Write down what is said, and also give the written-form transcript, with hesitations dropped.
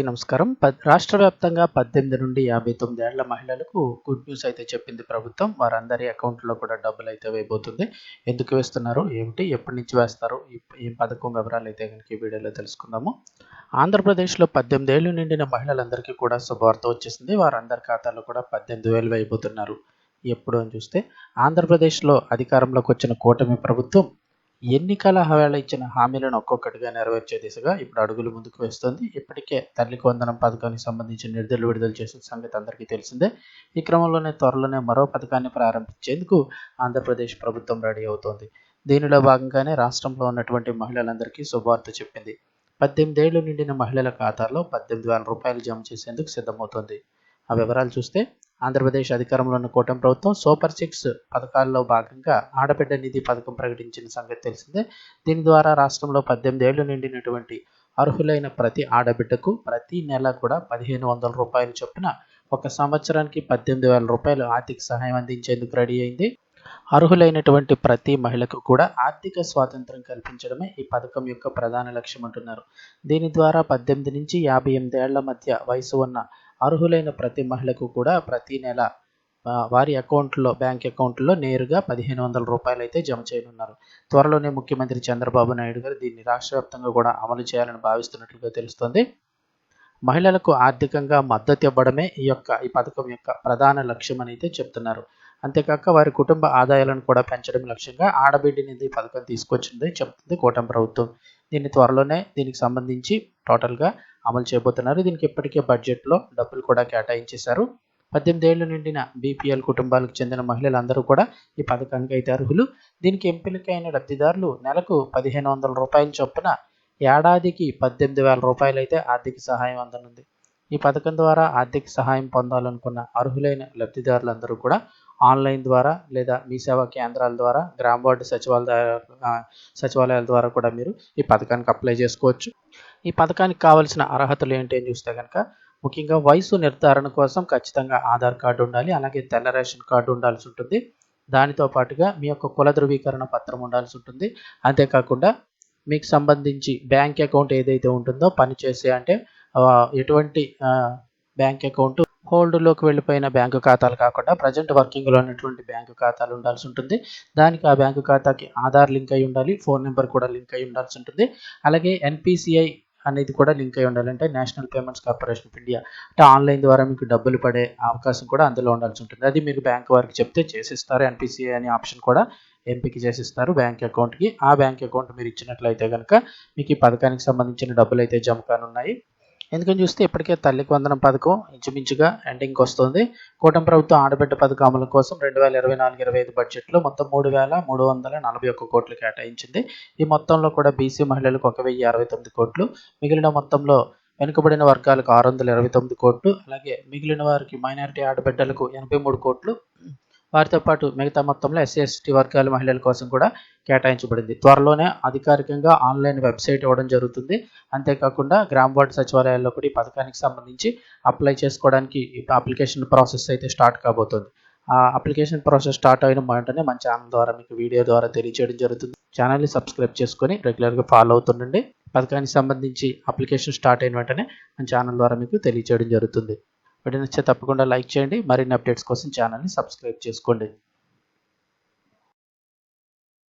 నమస్కారం. రాష్ట్ర వ్యాప్తంగా 18 నుండి 59 ఏళ్ల మహిళలకు గుడ్ న్యూస్ అయితే చెప్పింది ప్రభుత్వం. వారందరి అకౌంట్‌లో కూడా డబ్బులైతే వేయబోతుంది. ఎందుకు వేస్తున్నారు? ఏమిటి? ఎప్పటి నుంచి వేస్తారు? ఈ పథకం వివరాలైతే గనుక ఈ వీడియోలో తెలుసుకుందాము. ఆంధ్రప్రదేశ్‌లో 18 ఏళ్లు నిండిన మహిళలందరికీ కూడా శుభవార్త వచ్చేసింది. వారందరి ఖాతాలో కూడా 18,000 వేయబోతున్నారు. ఎప్పుడు అని చూస్తే ఆంధ్రప్రదేశ్‌లో అధికారంలోకి వచ్చిన కూటమి ప్రభుత్వం ఎన్నికల వేళ ఇచ్చిన హామీలను ఒక్కొక్కటిగా నెరవేర్చే దిశగా ఇప్పుడు అడుగులు ముందుకు వేస్తోంది. ఇప్పటికే తల్లికి వందనం పథకానికి సంబంధించిన నిధులు విడుదల చేసిన సంగతి అందరికీ తెలిసిందే. ఈ క్రమంలోనే త్వరలోనే మరో పథకాన్ని ప్రారంభించేందుకు ఆంధ్రప్రదేశ్ ప్రభుత్వం రెడీ అవుతోంది. దీనిలో భాగంగానే రాష్ట్రంలో ఉన్నటువంటి మహిళలందరికీ శుభవార్త చెప్పింది. 18 ఏళ్లు నిండిన మహిళల ఖాతాల్లో 18,000 రూపాయలు జమ చేసేందుకు సిద్ధమవుతోంది. ఆ వివరాలు చూస్తే ఆంధ్రప్రదేశ్ అధికారంలో ఉన్న కూటమి ప్రభుత్వం సూపర్ 6 పథకాల్లో భాగంగా ఆడబిడ్డ నిధి పథకం ప్రకటించిన సంగతి తెలిసిందే. దీని ద్వారా రాష్ట్రంలో 18 ఏళ్లు నిండినటువంటి అర్హులైన ప్రతి ఆడబిడ్డకు ప్రతి నెల కూడా 1,500 రూపాయలు చొప్పున ఒక సంవత్సరానికి 18,000 రూపాయలు ఆర్థిక సహాయం అందించేందుకు రెడీ అయింది. అర్హులైనటువంటి ప్రతి మహిళకు కూడా ఆర్థిక స్వాతంత్రం కల్పించడమే ఈ పథకం యొక్క ప్రధాన లక్ష్యం అంటున్నారు. దీని ద్వారా 18 నుంచి 58 ఏళ్ల మధ్య వయసు ఉన్న అర్హులైన ప్రతి మహిళకు కూడా ప్రతి నెల వారి బ్యాంక్ అకౌంట్లో నేరుగా 1,500 రూపాయలు అయితే జమ చేయనున్నారు. త్వరలోనే ముఖ్యమంత్రి చంద్రబాబు నాయుడు గారు దీన్ని రాష్ట్ర వ్యాప్తంగా కూడా అమలు చేయాలని భావిస్తున్నట్లుగా తెలుస్తోంది. మహిళలకు ఆర్థికంగా మద్దతు ఇవ్వడమే ఈ పథకం యొక్క ప్రధాన లక్ష్యం అని అయితే చెప్తున్నారు. అంతేకాక వారి కుటుంబ ఆదాయాలను కూడా పెంచడం లక్ష్యంగా ఆడబిడ్డ నిధి పథకం తీసుకొచ్చింది చెప్తుంది కూటమి ప్రభుత్వం. దీనికి సంబంధించి టోటల్గా అమలు చేయబోతున్నారు. దీనికి ఇప్పటికే బడ్జెట్లో డబ్బులు కూడా కేటాయించేశారు. 18 ఏళ్లు నిండిన బీపీఎల్ కుటుంబాలకు చెందిన మహిళలందరూ కూడా ఈ పథకానికి అయితే అర్హులు. దీనికి ఎంపికైన లబ్ధిదారులు నెలకు 1,500 రూపాయల చొప్పున ఏడాదికి 18,000 రూపాయలు అయితే ఆర్థిక సహాయం అందనుంది. ఈ పథకం ద్వారా ఆర్థిక సహాయం పొందాలనుకున్న అర్హులైన లబ్ధిదారులందరూ కూడా ఆన్లైన్ ద్వారా లేదా మీ సేవా కేంద్రాల ద్వారా గ్రామ వార్డు సచివాలయాల ద్వారా కూడా మీరు ఈ పథకానికి అప్లై చేసుకోవచ్చు. ఈ పథకానికి కావాల్సిన అర్హతలు ఏంటి అని చూస్తే కనుక ముఖ్యంగా వయసు నిర్ధారణ కోసం ఖచ్చితంగా ఆధార్ కార్డు ఉండాలి. అలాగే తెల్ల రేషన్ కార్డు ఉండాల్సి ఉంటుంది. దానితో పాటుగా మీ యొక్క కుల ధృవీకరణ పత్రం ఉండాల్సి ఉంటుంది. అంతేకాకుండా మీకు సంబంధించి బ్యాంక్ అకౌంట్ ఏదైతే ఉంటుందో పనిచేసే అంటే ఎటువంటి బ్యాంక్ అకౌంట్ హోల్డ్లోకి వెళ్ళిపోయిన బ్యాంకు ఖాతాలు కాకుండా ప్రజెంట్ వర్కింగ్లో ఉన్నటువంటి బ్యాంకు ఖాతాలు ఉండాల్సి ఉంటుంది. దానికి ఆ బ్యాంకు ఖాతాకి ఆధార్ లింక్ అయి ఉండాలి. ఫోన్ నెంబర్ కూడా లింక్ అయి ఉండాల్సి ఉంటుంది. అలాగే ఎన్పిసిఐ అనేది కూడా లింక్ అయి ఉండాలి. అంటే national payments corporation of India. అంటే ఆన్లైన్ ద్వారా మీకు డబ్బులు పడే అవకాశం కూడా అందులో ఉండాల్సి ఉంటుంది. అది మీరు బ్యాంక్ వారికి చెప్తే చేసిస్తారు. ఎన్పిసిఐ అనే ఆప్షన్ కూడా ఎంపిక చేసిస్తారు బ్యాంక్ అకౌంట్కి. ఆ బ్యాంక్ అకౌంట్ మీరు ఇచ్చినట్లయితే కనుక మీకు ఈ పథకానికి సంబంధించిన డబ్బులు అయితే జమ కానున్నాయి. ఎందుకని చూస్తే ఇప్పటికే తల్లికి వందనం పథకం ఇంచుమించుగా ఎండింగ్కి వస్తుంది. కూటమి ప్రభుత్వం ఆడబిడ్డ పథకం అమలు కోసం 2024-25 బడ్జెట్లో మొత్తం 3,341 కోట్లు కేటాయించింది. ఈ మొత్తంలో కూడా బీసీ మహిళలకు 1,069 కోట్లు, మిగిలిన మొత్తంలో వెనుకబడిన వర్గాలకు 629 కోట్లు, అలాగే మిగిలిన వారికి మైనారిటీ ఆడబిడ్డలకు 83 కోట్లు, వారితో పాటు మిగతా మొత్తంలో ఎస్సీ ఎస్టీ వర్గాల మహిళల కోసం కూడా కేటాయించబడింది. త్వరలోనే అధికారికంగా ఆన్లైన్ వెబ్సైట్ ఇవ్వడం జరుగుతుంది. అంతేకాకుండా గ్రామ వార్డు సచివాలయాల్లో కూడా ఈ పథకానికి సంబంధించి అప్లై చేసుకోవడానికి అప్లికేషన్ ప్రాసెస్ అయితే స్టార్ట్ కాబోతుంది. ఆ అప్లికేషన్ ప్రాసెస్ స్టార్ట్ అయిన వెంటనే మన ఛానల్ ద్వారా మీకు వీడియో ద్వారా తెలియజేయడం జరుగుతుంది. ఛానల్ని సబ్స్క్రైబ్ చేసుకొని రెగ్యులర్గా ఫాలో అవుతుండండి. పథకానికి సంబంధించి అప్లికేషన్ స్టార్ట్ అయిన వెంటనే మన ఛానల్ ద్వారా మీకు తెలియజేయడం జరుగుతుంది. వీడియో నచ్చితే తప్పకుండా లైక్ చేయండి. మరిన్ని అప్డేట్స్ కోసం ఛానల్ని సబ్స్క్రైబ్ చేసుకోండి.